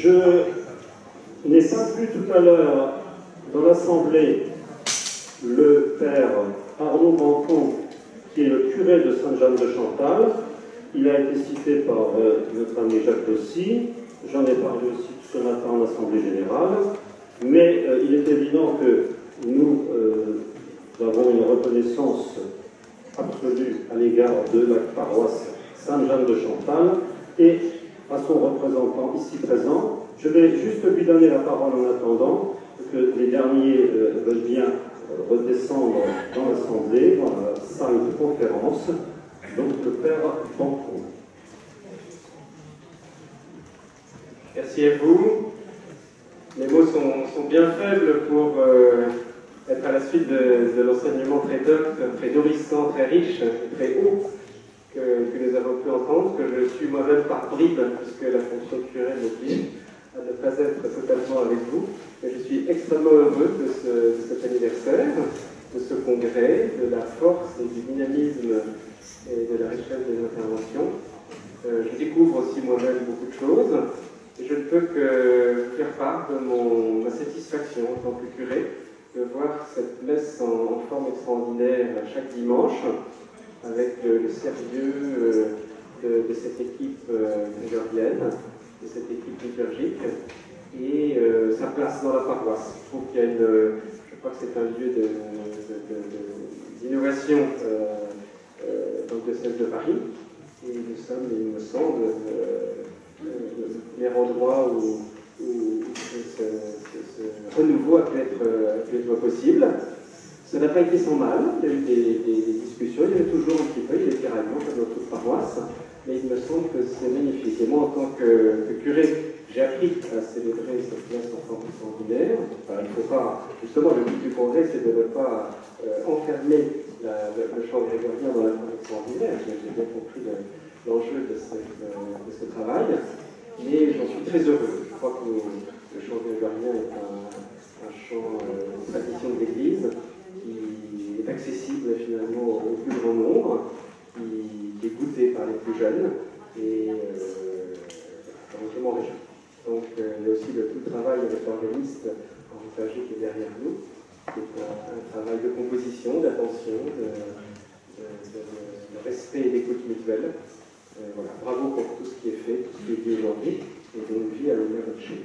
Je n'ai pas vu tout à l'heure dans l'Assemblée le père Arnaud Bancon, qui est le curé de Sainte-Jeanne-de-Chantal. Il a été cité par notre ami Jacques Dossy. J'en ai parlé aussi ce matin en Assemblée générale. Mais il est évident que nous avons une reconnaissance absolue à l'égard de la paroisse Sainte-Jeanne-de-Chantal et à son représentant ici présent. Je vais juste lui donner la parole en attendant que les derniers veulent bien redescendre dans l'Assemblée, dans la salle de conférence. Donc le père Bancon. Merci à vous. Les mots sont bien faibles pour être à la suite de l'enseignement très docte, très nourrissant, très riche, très haut que nous avons pu entendre, que je suis moi-même par bribes, puisque la fonction de curé m'oblige à ne pas être totalement avec vous. Et je suis extrêmement heureux de cet anniversaire, de ce congrès, de la force et du dynamisme et de la richesse des interventions. Je découvre aussi moi-même beaucoup de choses. Et je ne peux que faire part de ma satisfaction en tant que curé de voir cette messe en forme extraordinaire chaque dimanche, avec le sérieux de cette équipe grégorienne, de cette équipe liturgique, et sa place dans la paroisse. Je trouve qu'il y a je crois que c'est un lieu d'innovation dans le diocèse de Paris, et nous sommes, il me semble, les endroits où ce renouveau a pu être possible. Ça n'a pas été sans mal, il y a eu des discussions, il y avait toujours un petit peu, il y a des tiraillements comme dans toute paroisse, mais il me semble que c'est magnifique. Et moi, en tant que curé, j'ai appris à célébrer cette messe en forme extraordinaire. Enfin, il ne faut pas, justement, le but du congrès, c'est de ne pas enfermer le chant grégorien dans la forme extraordinaire. J'ai bien compris l'enjeu de ce travail. Mais j'en suis très heureux. Je crois que le chant grégorien est un chant, une tradition de l'Église qui est accessible finalement au plus grand nombre, qui est goûté par les plus jeunes, et je m'en réjouis. Donc il y a aussi tout le travail avec l'organiste Henri Pagé qui est derrière nous, qui est un travail de composition, d'attention, de respect et d'écoute mutuelle. Voilà, bravo pour tout ce qui est fait, tout ce qui est dit aujourd'hui, et donc vie à l'honneur de chez